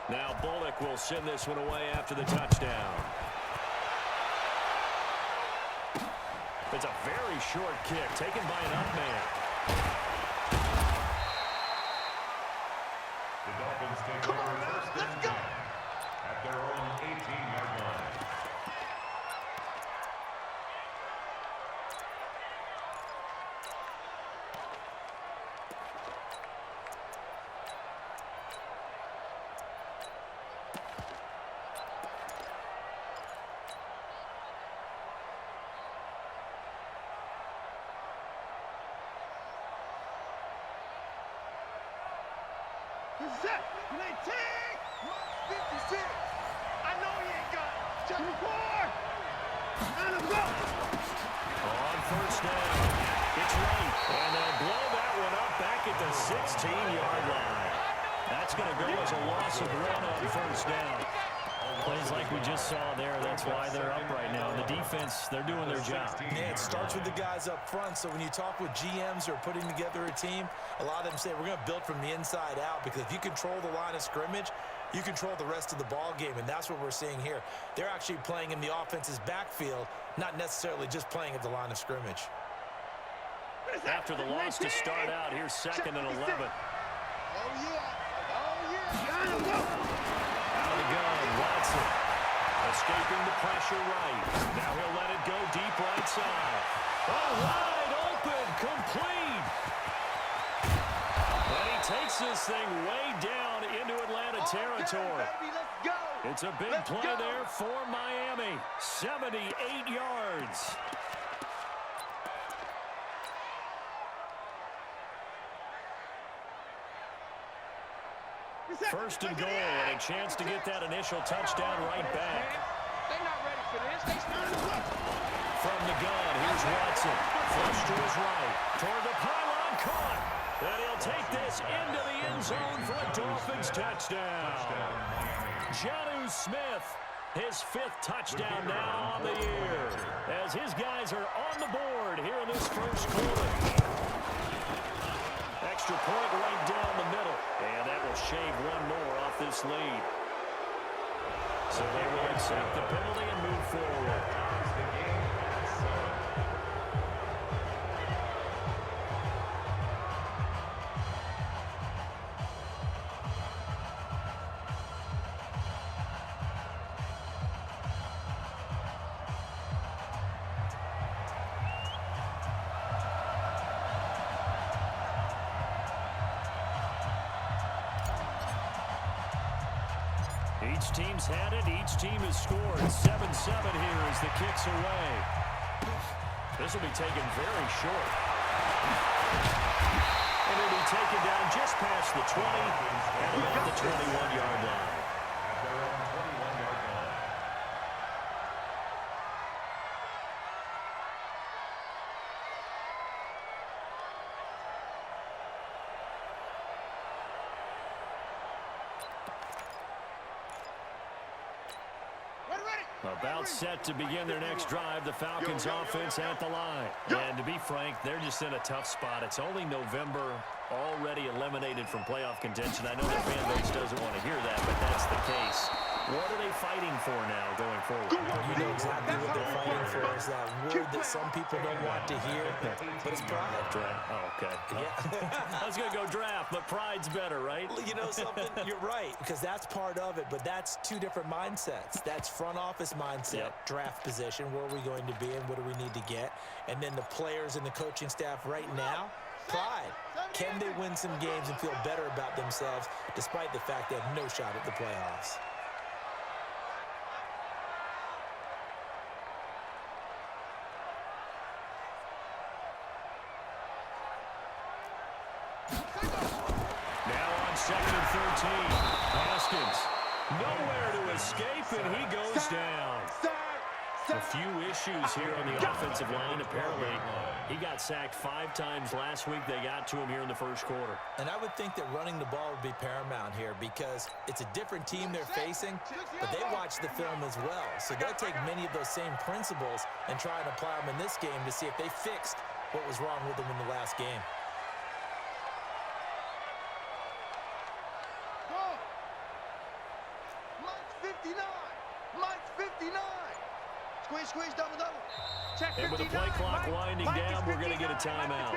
Now Bullock will send this one away after the touchdown. It's a very short kick taken by an up man. The Dolphins take over first and 10 at their own 18-yard line. Set. And they take 156. I know he ain't got it. Just four. And let's go. On first down. It's right. And they'll blow that one up back at the 16-yard line. That's going to go as a loss of one on first down. Plays like we just saw there. That's why they're up right now. The defense, they're doing their job. Yeah, it starts with the guys up front. So when you talk with GMs who are putting together a team, a lot of them say we're going to build from the inside out, because if you control the line of scrimmage, you control the rest of the ball game, and that's what we're seeing here. They're actually playing in the offense's backfield, not necessarily just playing at the line of scrimmage. After the loss to start out, here's 2nd and 11. Oh, yeah. Oh, yeah. Out of the gun, Watson. Escaping the pressure right. Now he'll let it go deep right side. Oh, wide open, complete. And he takes this thing way down into Atlanta territory. Baby, let's go. It's a big play there for Miami. 78 yards. First and goal, and a chance to get that initial touchdown right back. They're not ready for this. They started to look. From the gun, here's Watson. Flush to his right. Toward the pylon, caught. And he'll take this into the end zone for a Dolphins touchdown. Jonnu Smith, his 5th touchdown now on the year, as his guys are on the board here in this first quarter. Extra point right down the middle, and that will shave one more off this lead. So they will accept the penalty and move forward. Each team's had it. Each team has scored. 7-7 here as the kick's away. This will be taken very short. And it'll be taken down just past the 20 and about the 21-yard line. At their own 21-yard line. About set to begin their next drive, the Falcons offense at the line. And to be frank, they're just in a tough spot. It's only November, already eliminated from playoff contention. I know the fan base doesn't want to hear that, but that's the case. What are they fighting for now going forward? You know exactly what they're fighting for. Is that word that some people don't want to hear, but it's pride. Draft. Oh, okay. Yeah. I was going to go draft, but pride's better, right? You know something? You're right, because that's part of it, but that's two different mindsets. That's front office mindset, draft position, where are we going to be and what do we need to get? And then the players and the coaching staff right now, pride. Can they win some games and feel better about themselves despite the fact they have no shot at the playoffs? Now on 2nd and 13. Haskins, nowhere to escape, and he goes down. A few issues here on the offensive line. Apparently, he got sacked 5 times last week. They got to him here in the first quarter. And I would think that running the ball would be paramount here because it's a different team they're facing, but they watch the film as well. So they'll take many of those same principles and try and apply them in this game to see if they fixed what was wrong with them in the last game. 59. Mike's 59. Squeeze, squeeze, double, double. Check 59. And with the play clock winding down, we're going to get a timeout.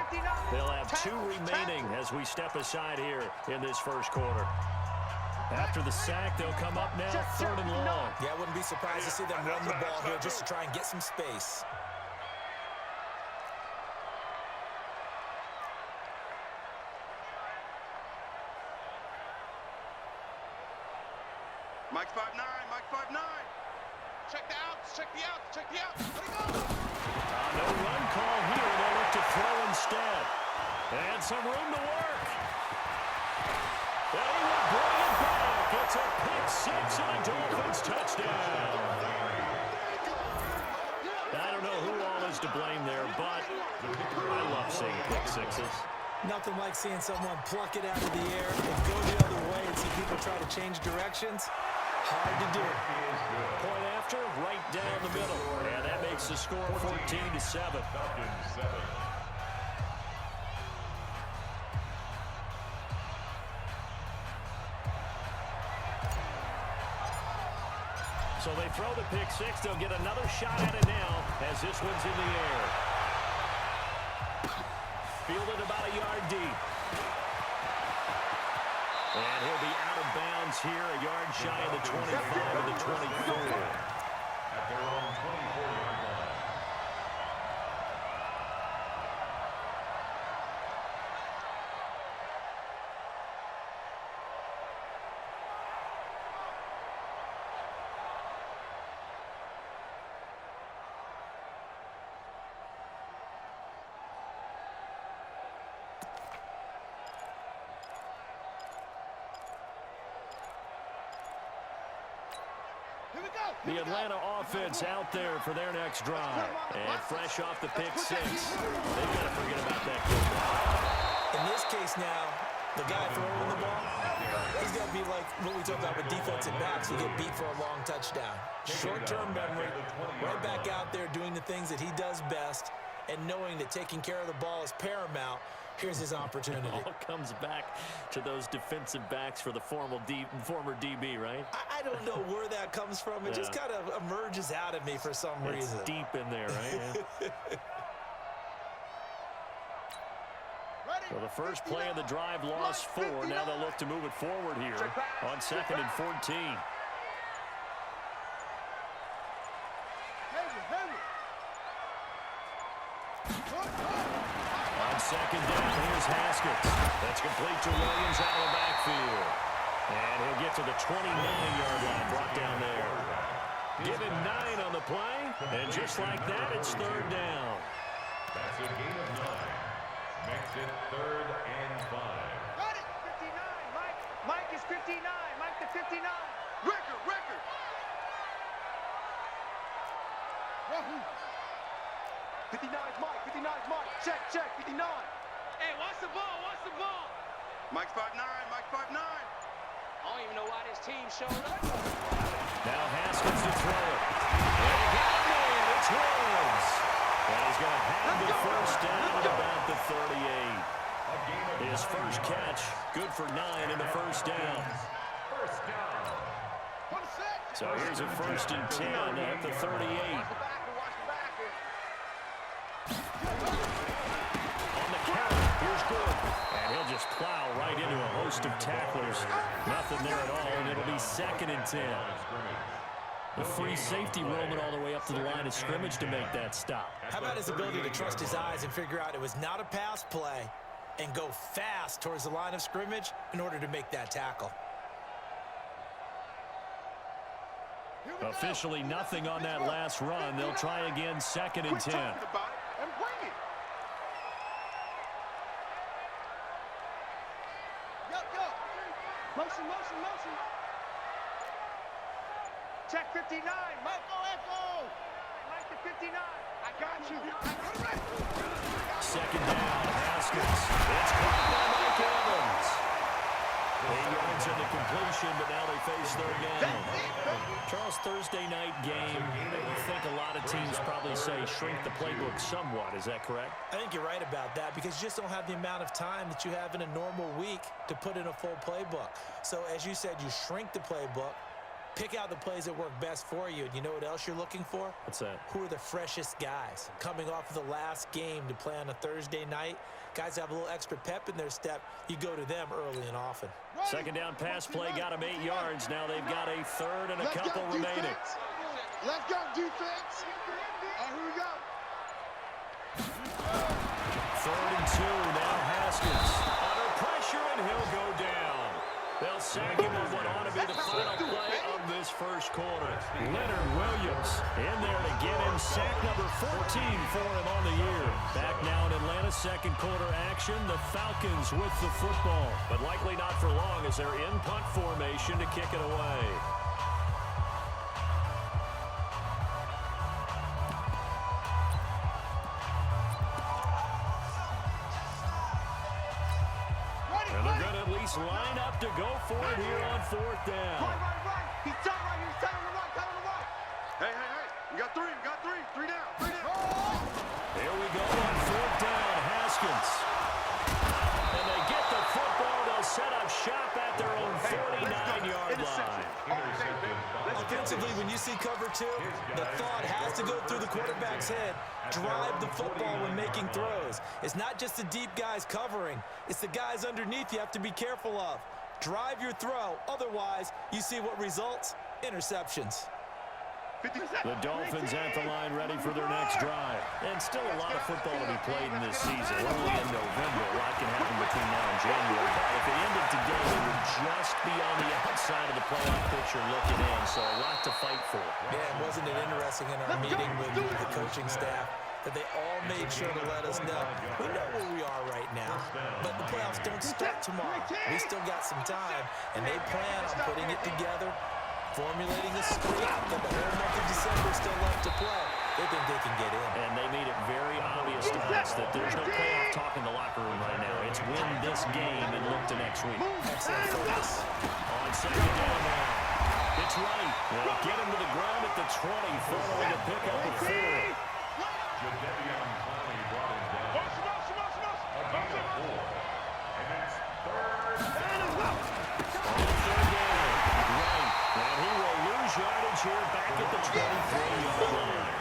They'll have 2 remaining as we step aside here in this first quarter. After the sack, they'll come up now, 3rd and long. Yeah, I wouldn't be surprised to see them run the ball here just to try and get some space. Mike's 5'9", Mike's 5'9". Check the outs, check the outs, check the outs. Let it go. No run call here. They'll look to throw instead. And some room to work. And he will bring it back. It's a pick 6 and a Dolphins touchdown. I don't know who all is to blame there, but I love seeing pick 6s. Nothing like seeing someone pluck it out of the air and go the other way and see people try to change directions. Hard to do. Point after, right down the middle. And that makes the score 14-7. So they throw the pick 6. They'll get another shot at it now as this one's in the air. Fielded about a yard deep. And he'll be out of bounds here, a yard shy of the 25 of the 24. At their own 24-yard line. The Atlanta offense out there for their next drive. And fresh off the pick 6. They've got to forget about that kick. In this case now, the guy throwing the ball, he's got to be like what we talked about with defensive backs who get beat for a long touchdown. Short-term memory, right back out there doing the things that he does best, and knowing that taking care of the ball is paramount. Here's his opportunity. It all comes back to those defensive backs for the former DB, right? I don't know where that comes from. It just kind of emerges out of me for some reason. It's deep in there, right? Yeah. So the first play of the drive lost 4. Now they'll look to move it forward here on 2nd and 14. On 2nd down, here's Haskins. That's complete to Williams out of the backfield. And he'll get to the 29-yard line, brought down there. Give him 9 on the play, and just like that, it's 3rd down. That's a gain of 9. Makes it 3rd and 5. Got it, 59, Mike. Mike is 59, Mike the 59. Record. Wahoo. 59's Mike, 59's Mike. Check, 59. Hey, watch the ball. Mike's 5'9", Mike's 5'9". I don't even know why this team showed up. Now Haskins to throw it. And he got it in. It's Woods. And he's going to have the first down at about the 38. His first catch, good for 9 in the first down. First down. So here's a 1st and 10 at the 38. On the count, here's Good. And he'll just plow right into a host of tacklers. Nothing there at all, and it'll be 2nd and 10. The free safety roaming all the way up to the line of scrimmage to make that stop. How about his ability to trust his eyes and figure out it was not a pass play and go fast towards the line of scrimmage in order to make that tackle? Officially nothing on that last run. They'll try again, 2nd and 10. Motion. Check 59. Echo. Mike the 59. I got you. 2nd down, Haskins. It's caught by Mike Evans. 8 yards in the completion, but now they face 3rd down. Charles, Thursday night game, I think a lot of teams probably say shrink the playbook somewhat. Is that correct? I think you're right about that because you just don't have the amount of time that you have in a normal week to put in a full playbook. So as you said, you shrink the playbook, Pick out the plays that work best for you, and you know what else you're looking for? What's that? Who are the freshest guys? Coming off of the last game to play on a Thursday night, guys have a little extra pep in their step. You go to them early and often. Second down pass play got them 8 yards. Now they've got a third and a couple remaining. Let's go, defense. Here we go. 3rd and 2. Now Haskins under pressure, and he'll go down. They'll sack him on what ought to be the final play of this first quarter. Leonard Williams in there to get him sack number 14 for him on the year. Back now in Atlanta's second quarter action. The Falcons with the football, but likely not for long as they're in punt formation to kick it away. And they're going to at least line up to go for it here on 4th down. Right. He's tight right here. He's tight on the right. Hey. You got 3. You got 3. 3 down. 3 down. Here we go on 4th down. Haskins. And they get the football. They'll set up shop at their own 49-yard line. Offensively, when you see cover 2, the thought has to go through the quarterback's head. Drive the football when making throws. It's not just the deep guys covering. It's the guys underneath you have to be careful of. Drive your throw. Otherwise, you see what results? Interceptions. The Dolphins at the line ready for their next drive. And still a lot of football to be played in this season. Early in November, a lot can happen between now and January. But if it ended today, it would just be on the outside of the playoff picture looking in. So a lot to fight for. Yeah, wasn't it interesting in our meeting with the coaching staff that they all made sure to let us know we know where we are right now, but the playoffs don't start tomorrow. We still got some time, and they plan on putting it together, formulating a script that the whole month of December still left to play. They think they can get in. And they made it very obvious to us that there's no playoff talk in the locker room right now. It's win this game and look to next week. Excellent focus. On 2nd down now. It's right. They'll get him to the ground at the 20, following the pickup of 4. Yardage here back at the 23-yard line.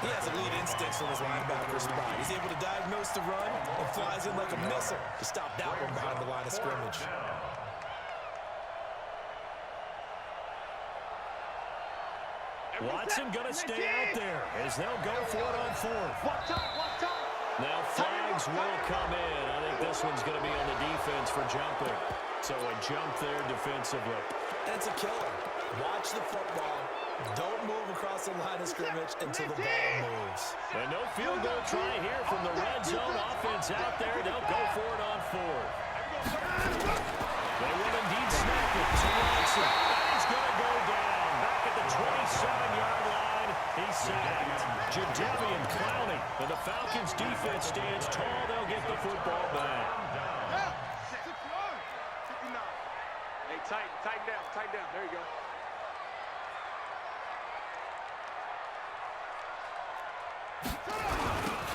He has elite instincts from his linebacker spot. He's able to diagnose the run and flies in like a missile to stop that one behind the line of scrimmage. Watson going to stay out there as they'll go for it on 4th. Now flags will come in. I think this one's going to be on the defense for jumping. So a jump there defensively. And it's a killer. Watch the football. Don't move across the line of scrimmage until the ball moves. And no field goal try here from the red zone offense out there. They'll go for it on 4th. They will indeed snap it to Watson. He's going to go down. Back at the 27-yard line. He's sacked. Jadeveon Clowney. And the Falcons defense stands tall. They'll get the football back. Hey, tighten down. There you go.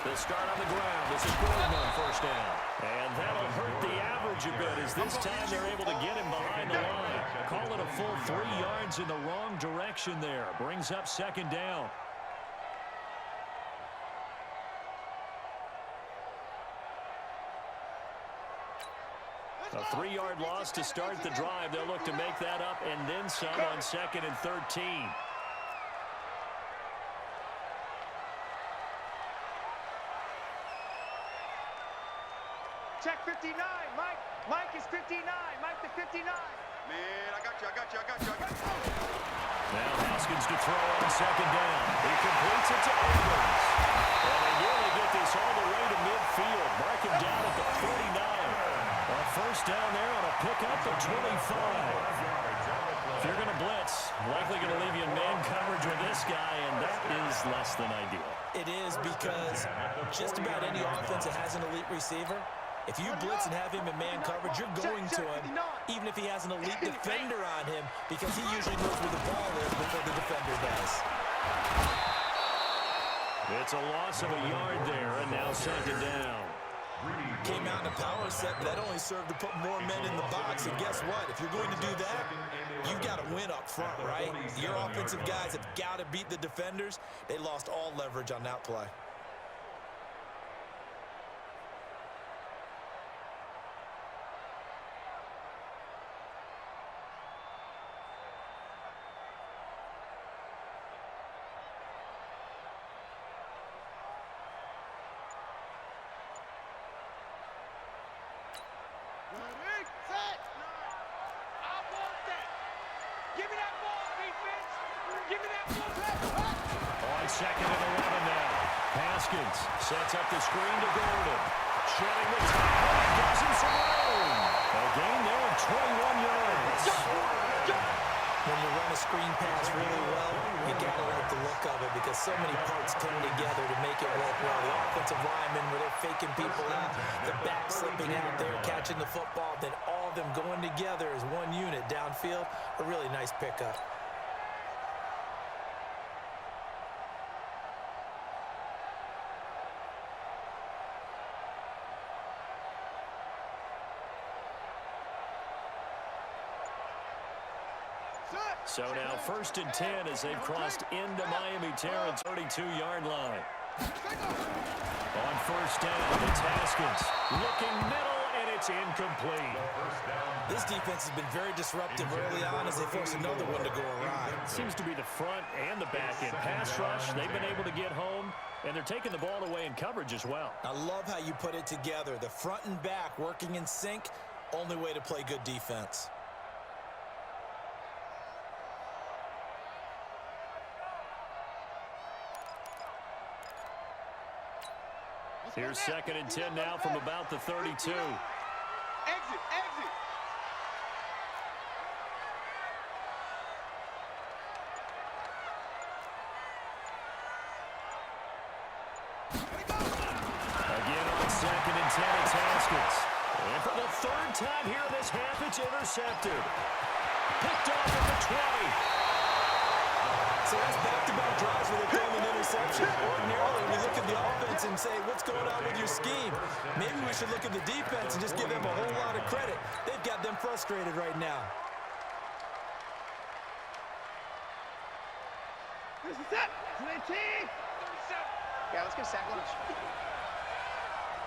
They'll start on the ground. This is Gordon on 1st down. And that'll hurt the average a bit as this time they're able to get him behind the line. Call it a full 3 yards in the wrong direction there. Brings up 2nd down. A 3-yard loss to start the drive. They'll look to make that up and then some on 2nd and 13. Check 59, Mike. Mike is 59. Mike to 59. Man, I got you. Now Haskins to throw on 2nd down. He completes it to Edwards. And they nearly get this all the way to midfield. Mark him down at the 49. A 1st down there on a pickup of 25. If you're going to blitz, likely going to leave you in man coverage with this guy, and that is less than ideal. It is because just about any offense that has an elite receiver, if you blitz and have him in man coverage, you're going to him, even if he has an elite defender on him, because he usually knows where the ball is before the defender does. It's a loss of a yard there, and now 2nd down. Came out in a power set, but that only served to put more men in the box. And guess what? If you're going to do that, You've got to win up front, right? Your offensive guys have got to beat the defenders. They lost all leverage on that play. Second and 11 now. Haskins sets up the screen to Gordon. Shedding the top. Gives him some room. A gain there of 21 yards. When you run a screen pass really well, you got to like the look of it because so many parts come together to make it work well. The offensive linemen, where they're faking people out, the back slipping out there, catching the football, then all of them going together as one unit downfield. A really nice pickup. So now 1st and 10 as they've crossed into Miami territory, 32-yard line. On 1st down, it's Haskins. Looking middle, and it's incomplete. This defense has been very disruptive early on as they force another one to go awry. Seems to be the front and the back end. Pass rush, they've been able to get home, and they're taking the ball away in coverage as well. I love how you put it together. The front and back working in sync, only way to play good defense. Here's 2nd and 10 now from about the 32. Exit, exit. Again on 2nd and 10, it's Haskins. And for the 3rd time here in this half, it's intercepted. Picked off at the 20. So that's back-to-back drives where they're throwing an interception. Ordinarily, we look at the offense and say, what's going on with your scheme? Maybe we should look at the defense and just give them a whole lot of credit. They've got them frustrated right now. This is it. 20. Yeah, let's get a sack lunch.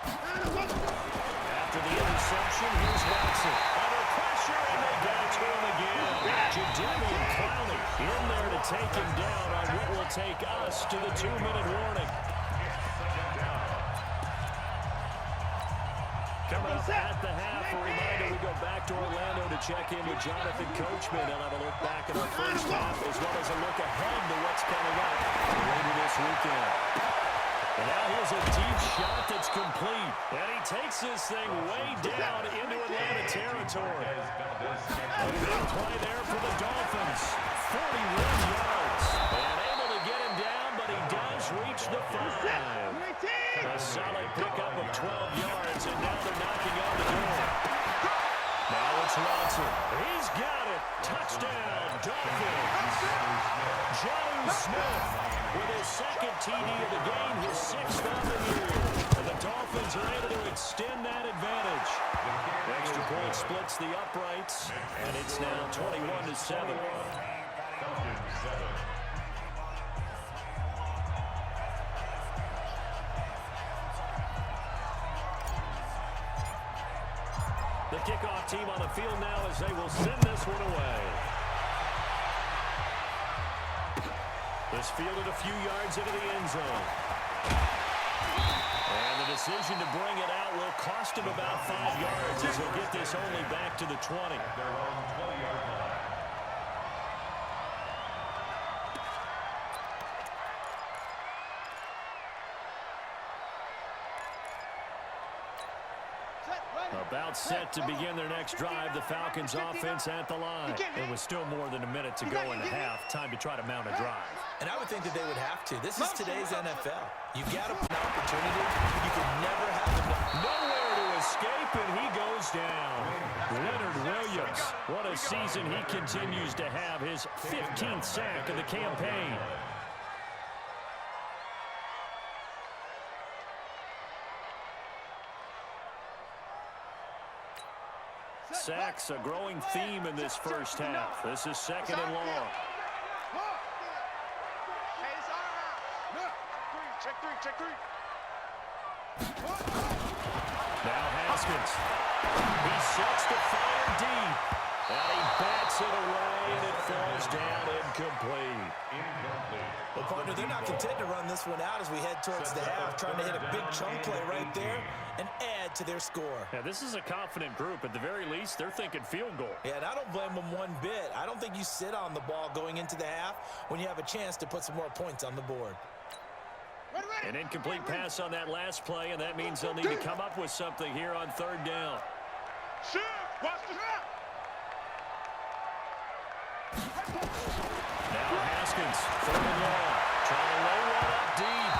After the interception, here's Watson. Under pressure, and they get it to him again. Jadavian Clowney in there to take him down on what will take us to the 2-minute warning. Coming up at the half, a reminder, we go back to Orlando to check in with Jonathan Coachman. He'll have a look back at our first half as well as a look ahead to what's coming up later this weekend. And now here's a deep shot that's complete. And he takes this thing way down into Atlanta territory. A big play there for the Dolphins. 41 yards. And able to get him down, but he does reach the 5. A solid pickup of 12 yards, and now they're knocking on the door. Now it's Watson. He's got it. Touchdown, Dolphins. Jonnu Smith with his 2nd TD of the game, his 6th on the year. And the Dolphins are able to extend that advantage. Extra point splits the uprights, and it's now 21-7. The kickoff team on the field now as they will send this one away. This fielded a few yards into the end zone. And the decision to bring it out will cost him about 5 yards as he'll get this only back to the 20. Their own 20-yard line. About set to begin their next drive. The Falcons offense at the line. It was still more than a minute to go in the half. Time to try to mount a drive. And I would think that they would have to. This is today's NFL. You've got an opportunity. You can never have enough. Nowhere to escape, and he goes down. Leonard Williams. What a season he continues to have. His 15th sack of the campaign. Sacks, a growing theme in this first half. This is second and long. Hey, it's our house. Check three. Now Haskins. He sets the fire deep. And he bats it away, and it falls down incomplete. Well, partner, they're not content to run this one out as we head towards the half, trying to hit a big chunk play right there and add to their score. Yeah, this is a confident group. At the very least, they're thinking field goal. Yeah, and I don't blame them one bit. I don't think you sit on the ball going into the half when you have a chance to put some more points on the board. An incomplete pass on that last play, and that means they'll need to come up with something here on third down. Shoot! Watch the trap! Now Haskins, third and long, trying to lay one up deep,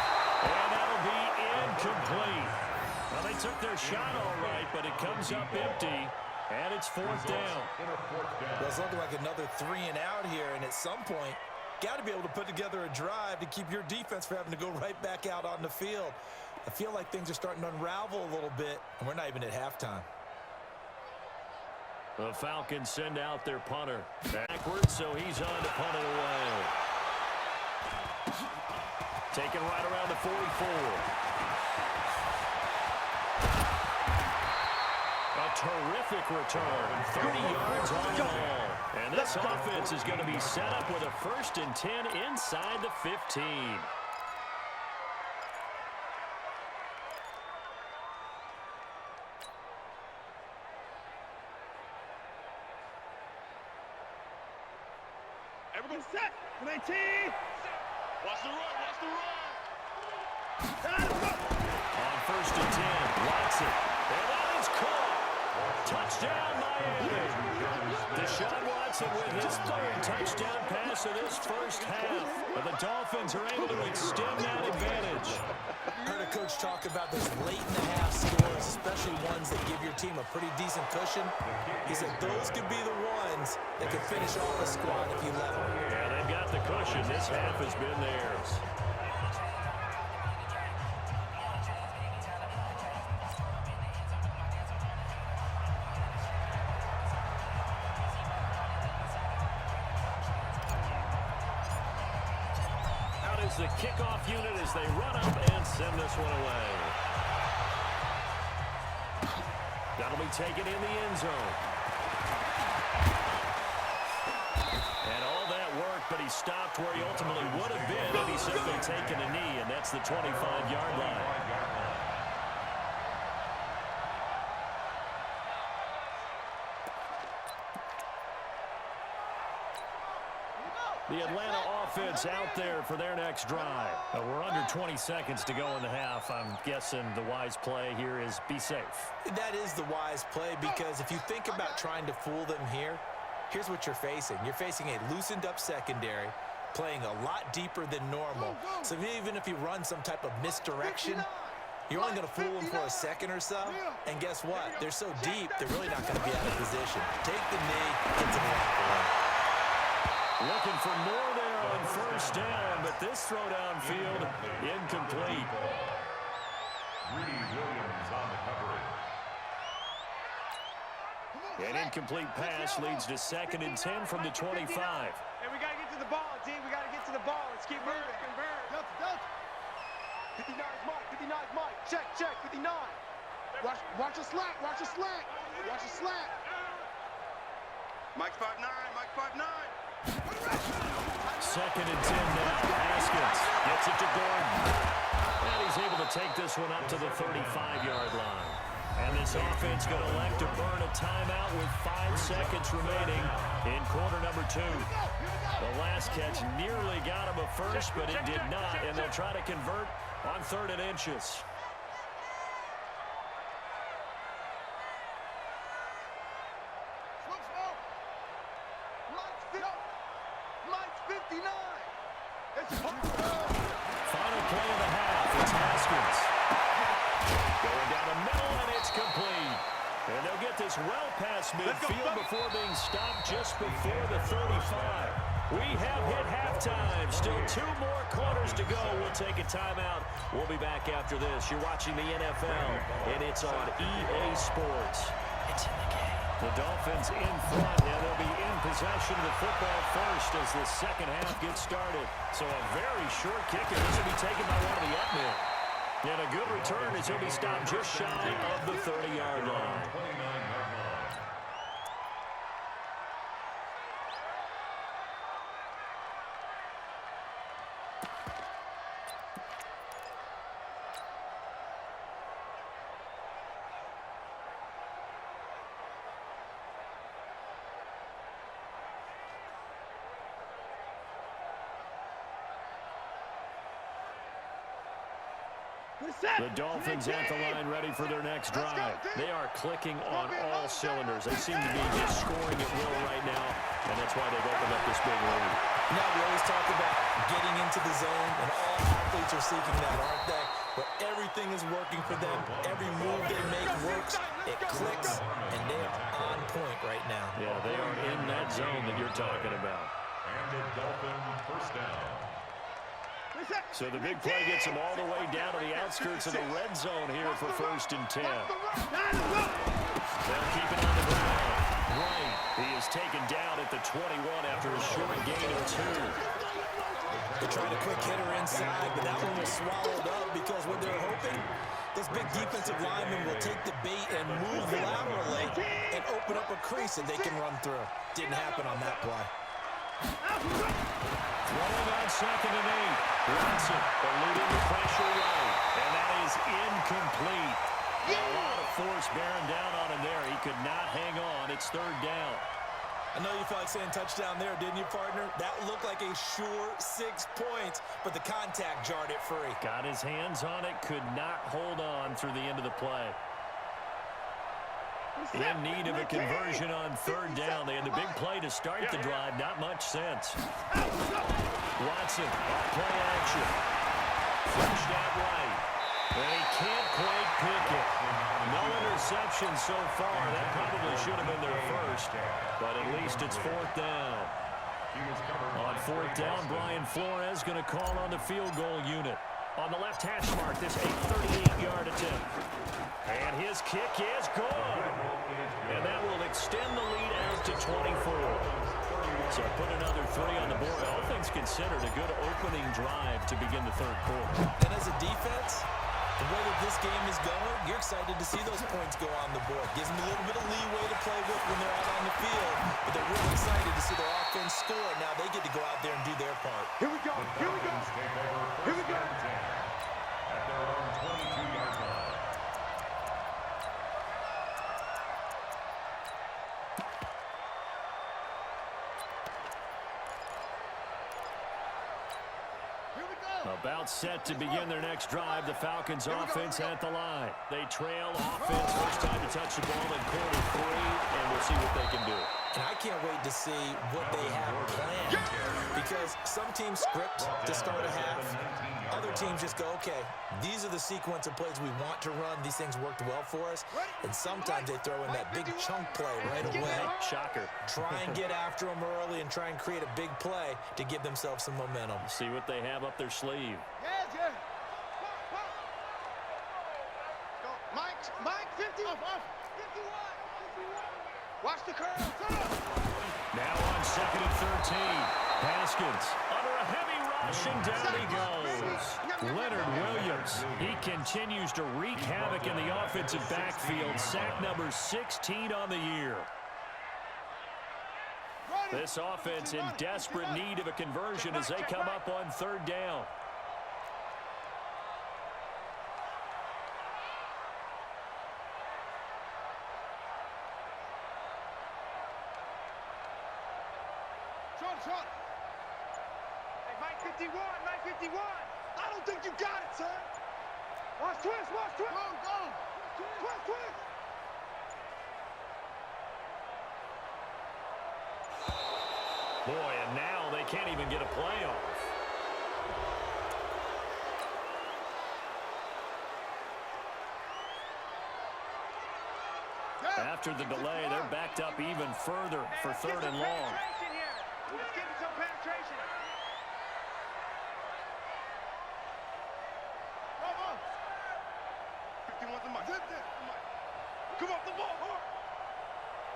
and that'll be incomplete. Well, they took their shot all right, but it comes up empty, and it's fourth down. Well, it's looking like another 3 and out here, and at some point, got to be able to put together a drive to keep your defense from having to go right back out on the field. I feel like things are starting to unravel a little bit, and we're not even at halftime. The Falcons send out their punter backwards, so he's on to punt it away. Taken right around the 44. A terrific return, 30 yards on the ball. And this offense is going to be set up with a 1st and 10 inside the 15. Everybody set. 19. Watch the run. On 1st and 10, Watson. And that is caught. Touchdown, Miami. Deshaun Watson with his 3rd touchdown pass of this first half. But the Dolphins are able to extend that advantage. I heard a coach talk about those late in the half scores, especially ones that give your team a pretty decent cushion. He said those could be the ones that could finish off a squad if you let them. Yeah, they've got the cushion. This half has been theirs. Out is the kickoff unit as they run up and send this one away. That'll be taken in the end zone. And all that work, but he stopped where he ultimately would have been had he simply taken a knee, and that's the 25-yard line. The Atlanta offense out there for their next drive. We're under 20 seconds to go in the half. I'm guessing the wise play here is be safe. That is the wise play, because if you think about trying to fool them here, here's what you're facing. You're facing a loosened up secondary, playing a lot deeper than normal. So even if you run some type of misdirection, you're only going to fool them for a second or so. And guess what? They're so deep, they're really not going to be out of position. Take the knee, get to the line. Looking for more there on 1st down, but this throw downfield incomplete. An incomplete pass leads to 2nd and 10 from the 25. Hey, we got to get to the ball, D. We got to get to the ball. Let's keep moving. 59's Mike. Check. 59. Watch the slack. Mike's 5'9". 2nd and 10 now. Haskins gets it to Gordon. And he's able to take this one up to the 35-yard line. And this offense going to elect to burn a timeout with 5 seconds remaining in quarter number 2. The last catch nearly got him a first, but it did not, and they'll try to convert on 3rd and inches. Mike's 59. Final play of the half. It's Haskins. Going down the middle, and it's complete. And they'll get this well past midfield before being stopped just before the 35. We have hit halftime. Still 2 more quarters to go. We'll take a timeout. We'll be back after this. You're watching the NFL, and it's on EA Sports. It's in the game. The Dolphins in front, and they'll be in possession of the football first as the second half gets started. So a very short kick, and this will be taken by one of the up men. And a good return as he'll be stopped just shy of the 30-yard line. The Dolphins at the line ready for their next drive. They are clicking on all cylinders. They seem to be just scoring at will right now, and that's why they've opened up this big lead. Now, we always talk about getting into the zone, and all athletes are seeking that, aren't they? But everything is working for them. Every move they make works. It clicks, and they are on point right now. Yeah, they are in that zone that you're talking about. And the Dolphin first down. So the big play gets them all the way down to the outskirts of the red zone here for 1st and 10. They'll keep it on the ground. Right. He is taken down at the 21 after a short gain of 2. They tried a quick hitter inside, but that one was swallowed up because what they're hoping, those big defensive linemen will take the bait and move laterally and open up a crease that they can run through. Didn't happen on that play. Throwing on 2nd and 8. Watson eluding the pressure right, and that is incomplete. A lot of force bearing down on him there. He could not hang on. It's 3rd down. I know you felt like saying touchdown there, didn't you, partner? That looked like a sure 6 points, but the contact jarred it free. Got his hands on it, could not hold on through the end of the play. In need of a conversion on 3rd down. They had the big play to start the drive. Not much sense. Watson, play action. Flushed out right. And he can't quite pick it. No interception so far. That probably should have been their first. But at least it's 4th down. On 4th down, Brian Flores going to call on the field goal unit. On the left hash mark, this a 38-yard attempt. And his kick is good. And that will extend the lead out to 24. So put another 3 on the board. All things considered, a good opening drive to begin the 3rd quarter. And as a defense, the way that this game is going, you're excited to see those points go on the board. Gives them a little bit of leeway to play with when they're out on the field. But they're really excited to see their offense score. Now they get to go out there and do their part. Here we go. Here we go. Here we go. At their own 22-yard line. About set to begin their next drive. The Falcons offense at the line. They trail offense. First time to touch the ball in quarter 3, and we'll see what they can do. And I can't wait to see what they have planned, because some teams script to start a half. Other teams just go, okay, these are the sequence of plays we want to run. These things worked well for us. And sometimes they throw in that big chunk play right away. Shocker. Try and get after them early and try and create a big play to give themselves some momentum. See what they have up their sleeve. Mike, 50. 51. Watch the curve. Now on 2nd and 13. Haskins under a heavy rush, and down he goes. Leonard Williams. He continues to wreak havoc in the offensive backfield. Sack number 16 on the year. This offense in desperate need of a conversion as they come up on 3rd down. Short. Hey, Mike 51. I don't think you got it, son. Watch twist. Go. Twist. Boy, and now they can't even get a play off. After the delay, they're backed up even further for 3rd and long. Let's get some penetration. Come on, the ball.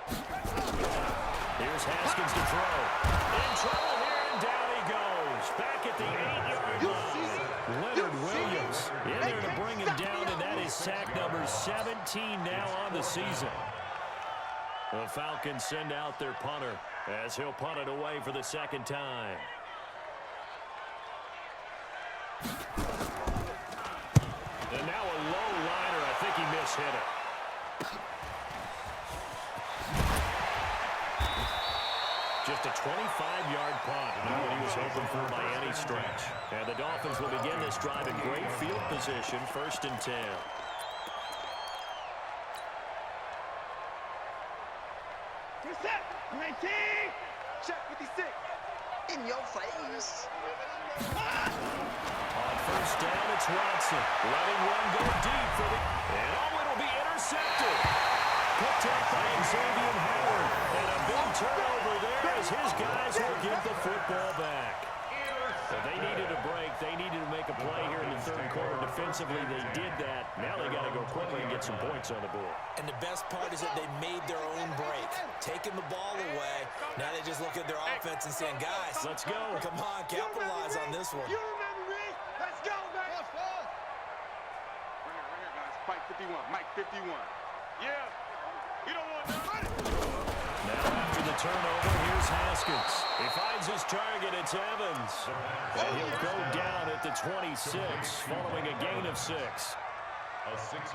Here's Haskins to throw. In trouble here, and down he goes. Back at the 8-yard line. Leonard Williams in there to bring him down, and that is sack number 17 now on the season. The Falcons send out their punter as he'll punt it away for the second time. And now a low liner. I think he mishit it. Just a 25-yard punt. Not what he was hoping for by any stretch. And the Dolphins will begin this drive in great field position, 1st and 10. Set. 19. Check 56. In your face. On 1st down, it's Watson. Letting one go deep for the... And it'll be intercepted. Picked up by Xavier Howard. And a big turnover there as his guys will give the football back. So they needed a break. They needed to make a play here in the 3rd quarter. Defensively, they did that. Now they got to go quickly and get some points on the board. And the best part is that they made their own break. Taking the ball away. Now they just look at their offense and saying, guys, let's go. Come on, capitalize on this one. You remember me? Let's go, man. Bring it, guys. Mike 51. Mike 51. Yeah. You don't want to. Now after the turnover, here's Haskins. He finds his target. It's Evans. And he'll go down at the 26 following a gain of 6.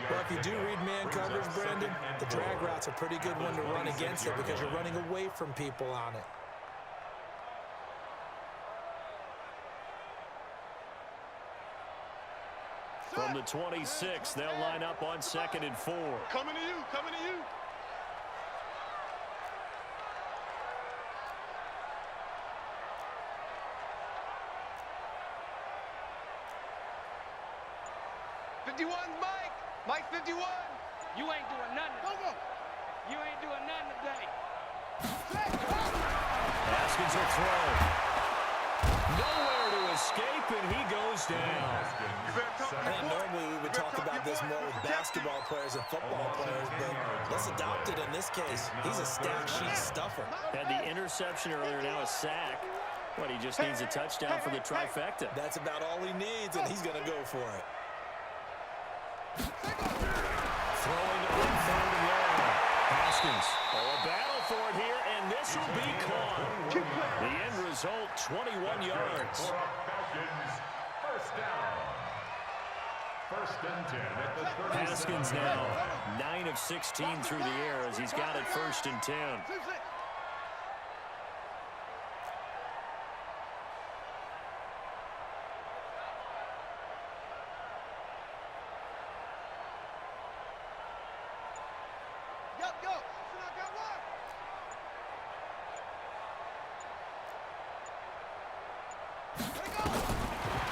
Well, if you do read man coverage, Brandon, the drag route's a pretty good one to run against it because you're running away from people on it. From the 26, they'll line up on 2nd and 4. Coming to you. Coming to you. Mike 51. You ain't doing nothing. Go. You ain't doing nothing today. Haskins will throw. Nowhere to escape, and he goes down. Normally we would talk about this more with basketball players and football players, but let's adopt it in this case. He's a stat sheet stuffer. Had the interception earlier, now a sack. But he just needs a touchdown for the trifecta. That's about all he needs, and he's going to go for it. Throwing on 3rd and long. Haskins. A battle for it here, and this will be caught. The end result, 21 yards. First down. 1st and 10 at the 30. Haskins now 9 of 16 through the air as he's got it 1st and 10.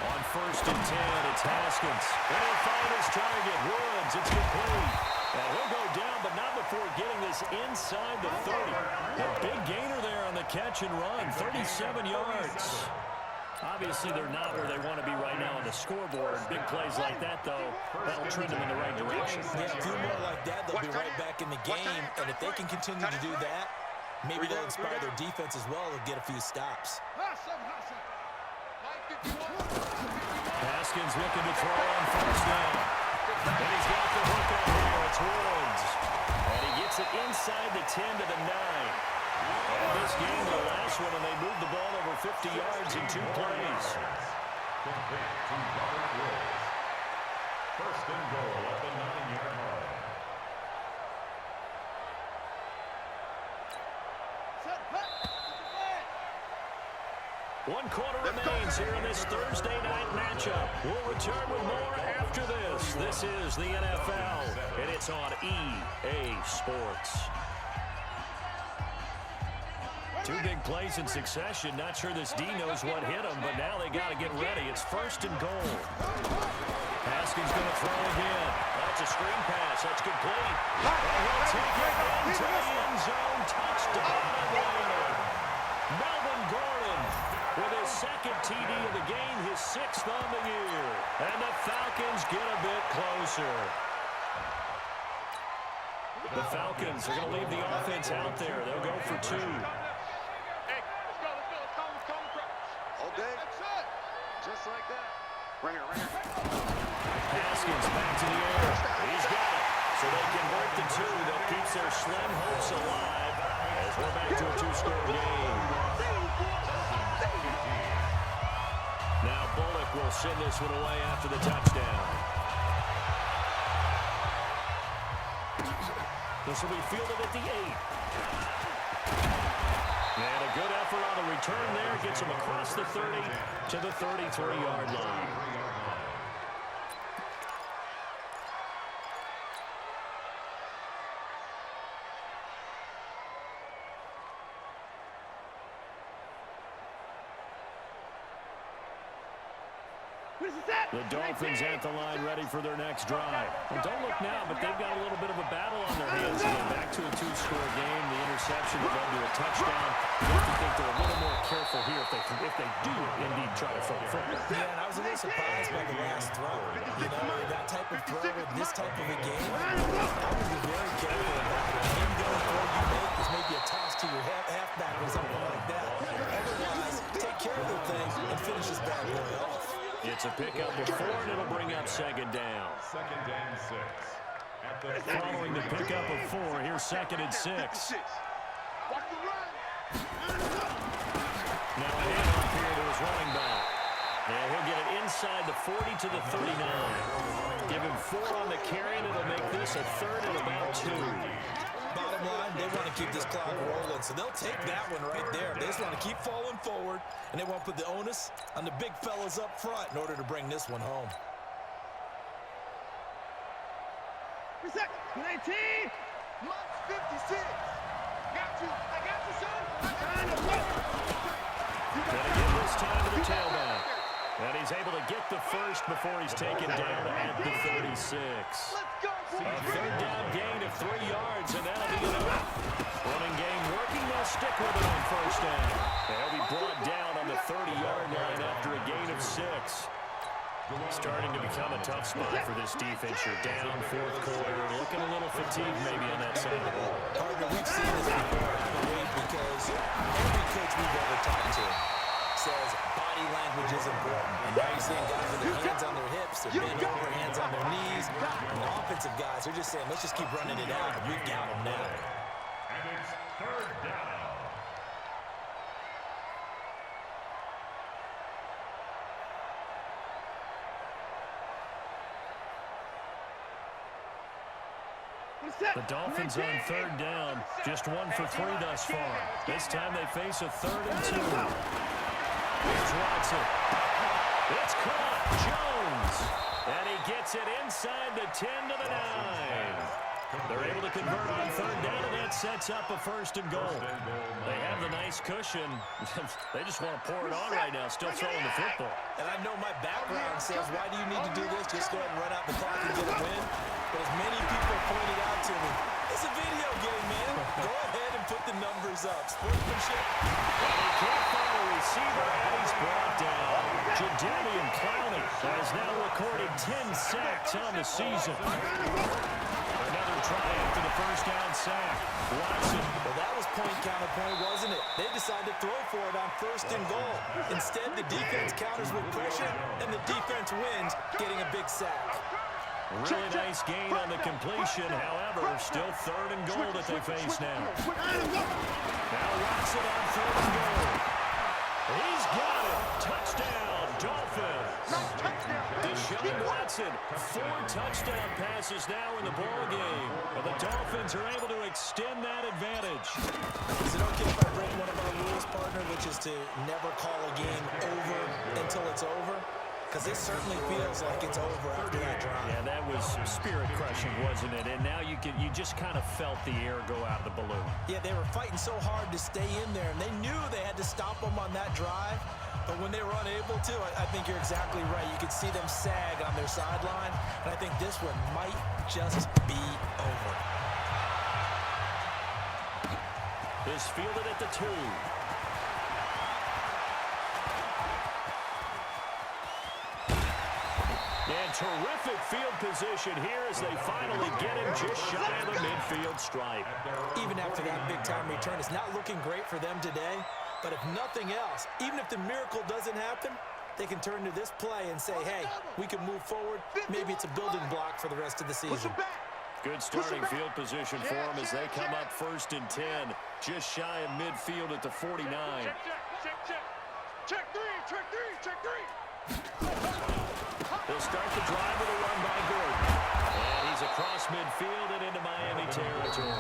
On 1st and 10, it's Haskins. And he'll find his target, Woods. It's complete. And he'll go down, but not before getting this inside the 30. A big gainer there on the catch and run, 37 yards. Obviously, they're not where they want to be right now on the scoreboard. Big plays like that, though, that'll trend them in the right direction. Yeah, a few more like that, they'll be right back in the game. And if they can continue to do that, maybe they'll inspire their defense as well and get a few stops. Haskins looking to throw on 1st down. And he's got the hook on here. It's Woods. And he gets it inside the 10 to the 9. And this game, the last one, and they moved the ball over 50 yards in 2 plays. Complete to Robert Woods. 1st and goal at the 9-yard line. One quarter remains here in this Thursday night matchup. We'll return with more after this. This is the NFL, and it's on EA Sports. 2 big plays in succession. Not sure this D knows what hit him, but now they got to get ready. It's 1st and goal. Haskins going to throw again. That's a screen pass. That's complete. And he'll take it into the end zone. Touchdown, Leonard. Melvin Gordon with his 2nd TD of the game, his 6th on the year. And the Falcons get a bit closer. The Falcons are going to leave the offense out there. They'll go for 2. Hey, let's go. All day. That's it. Just like that. Right here. Haskins back to the air. He's got it. So they convert the 2. That keeps their slim hopes alive as we're back to a 2-score game. Now Bullock will send this one away after the touchdown. This will be fielded at the 8. And a good effort on the return there. Gets him across the 30 to the 33-yard line. The Dolphins at the line ready for their next drive. Well, don't look now, but they've got a little bit of a battle on their hands again. Back to a 2-score game. The interception that led to a touchdown. You have to think they're a little more careful here if they do indeed try to throw the football. Yeah, and I was a little surprised by the last throw. You know, that type of throw in this type of a game, I would be very careful about it. Any given throw you make is maybe a toss to your halfback or something like that. Otherwise, take care of the thing and finish this bad boy off. It's a pickup before, and it'll bring up 2nd down. 2nd and 6. At the Following the pickup of 4, here's 2nd and 6. Watch the run. Now a handoff here to his running back. And he'll get it inside the 40 to the 39. Give him 4 on the carry, and it'll make this a 3rd and about 2. Bottom line, they want to keep this clock rolling, so they'll take that one right there. They just want to keep falling forward, and they want to put the onus on the big fellas up front in order to bring this one home. 3 seconds. 19. Mark 56. Got you. I got you, son. Gonna give this time to the tailback. And he's able to get the first before he's taken down at the 36. Let's go, boys. A 3rd down gain of 3 yards, and that'll be enough. Running game working. They'll stick with it on 1st down. They'll be brought down on the 30-yard line after a gain of 6. Starting to become a tough spot for this defense. You're down 4th quarter. Looking a little fatigued maybe on that side of the ball. Partner, we've seen this before, I believe, because every coach we've ever talked to says body language is important. And now you're seeing guys with their hands on their hips, they're bent over, hands on their knees. And the offensive guys are just saying, let's just keep running it out. We've got them now. And it's 3rd down. The Dolphins on 3rd down. Just 1 for 3 thus far. This time they face a 3rd and 2. Here's Watson. It's caught. Jones. And he gets it inside the 10 to the 9. They're able to convert on 3rd down, and that sets up a 1st and goal. They have the nice cushion. They just want to pour it on right now, still throwing the football. And I know my background says, why do you need to do this? Just go ahead and run out the clock and get a win. But as many people pointed out to me, it's a video game, man. Go ahead and put the numbers up. Sportsmanship. And he can't find a receiver, and he's brought down. Jadeveon Clowney has now recorded 10 sacks on the season. Another try after the 1st down sack. Watson. Well, that was point counterpoint, wasn't it? They decided to throw for it on 1st and goal. Instead, the defense counters with pressure, and the defense wins, getting a big sack. Really nice gain on the completion. However, still 3rd and goal that they face now. Now Watson on 3rd and goal. He's got it. Touchdown, Dolphins. Deshaun Watson, 4 touchdown passes now in the ball game. And the Dolphins are able to extend that advantage. Is it okay if I break one of our rules, partner, which is to never call a game over until it's over? Because it certainly feels like it's over after that drive. Yeah, that was spirit-crushing, wasn't it? And now you just kind of felt the air go out of the balloon. Yeah, they were fighting so hard to stay in there, and they knew they had to stop them on that drive. But when they were unable to, I think you're exactly right. You could see them sag on their sideline, and I think this one might just be over. Is fielded at the 2. And terrific field position here as they finally get him just shy of the midfield stripe. Even after that big-time return, it's not looking great for them today. But if nothing else, even if the miracle doesn't happen, they can turn to this play and say, hey, we can move forward. Maybe it's a building block for the rest of the season. Good starting field position for them as they come up 1st and 10, just shy of midfield at the 49. Check three. They'll start the drive with a run by Gordon. And he's across midfield and into Miami territory.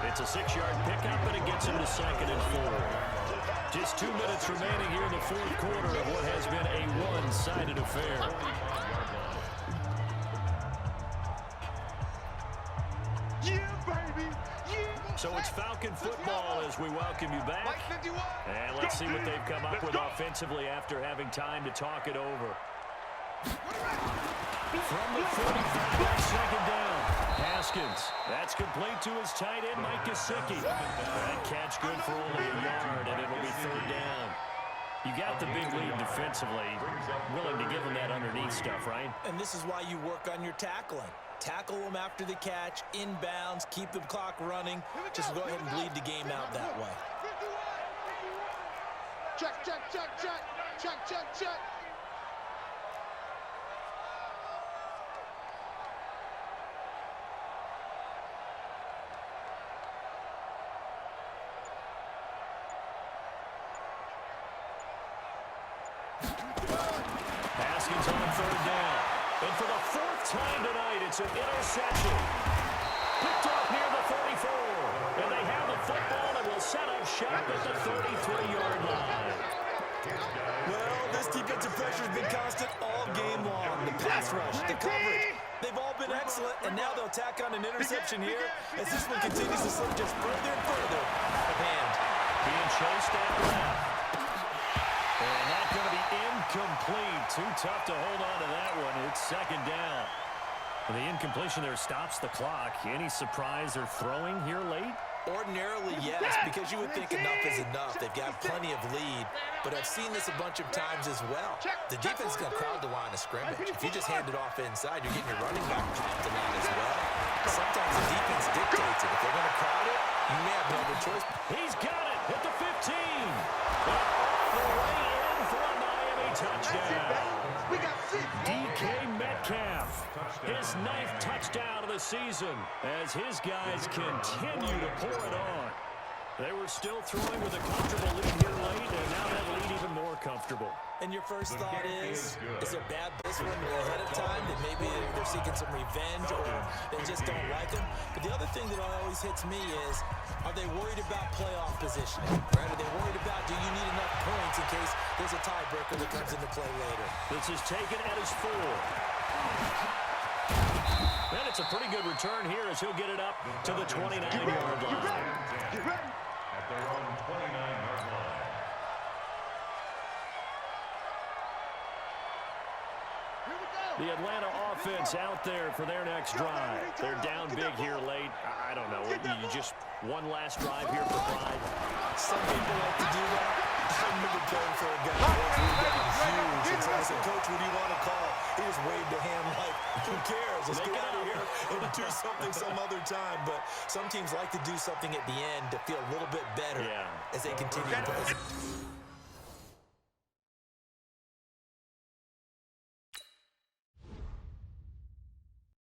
It's a 6-yard pickup, and it gets him to 2nd and 4. Just 2 minutes remaining here in the 4th quarter of what has been a one-sided affair. So it's Falcon football as we welcome you back. And let's see what they've come up with offensively after having time to talk it over. From the 45 on 2nd down. Haskins. That's complete to his tight end, Mike Gesicki. That catch good for only a yard, and it'll be 3rd down. You got the big lead defensively. Willing to give them that underneath stuff, right? And this is why you work on your tackling. Tackle them after the catch, inbounds, keep the clock running. Just go ahead and bleed the game out that way. Check. Haskins on 3rd down. And for the 4th time tonight, it's an interception. Picked off near the 34. And they have the football and will set up shop at the 33-yard line. Well, this defensive pressure has been constant all game long. The pass rush, the coverage, they've all been excellent. And now they'll tack on an interception here as this one continues to slip just further and further out of hand. Being chased down left. And that's going to be incomplete. Too tough to hold on to that one. It's 2nd down. The incompletion there stops the clock. Any surprise they're throwing here late? Ordinarily, yes, because you would think enough is enough. They've got plenty of lead, but I've seen this a bunch of times as well. The defense is going to crowd the line of scrimmage. If you just hand it off inside, you're getting your running back dropped a lot as well. Sometimes the defense dictates it. If they're going to crowd it, you may have no other choice. He's got it at the 15. And all the way in for a Miami touchdown. DK Metcalf, his 9th touchdown of the season as his guys continue to pour it on. They were still throwing with a comfortable lead here late, and now that lead even more comfortable. And your first thought is it bad this one ahead of time that maybe they're seeking some revenge or they just don't like them? But the other thing that always hits me is, are they worried about playoff positioning? Right? Are they worried about, do you need enough points in case there's a tiebreaker that comes into play later? This is taken at his 4. And it's a pretty good return here as he'll get it up to the 29-yard line. Get ready. At their own 29-yard line. The Atlanta offense out there for their next drive. They're down big here late. I don't know. You just one last drive here for pride. Some people like to do that. I remember playing for a guy that's huge. And so I said, Coach, what do you want to call? He just waved a hand like, who cares? Let's get out of here and do something some other time. But some teams like to do something at the end to feel a little bit better as they continue to play.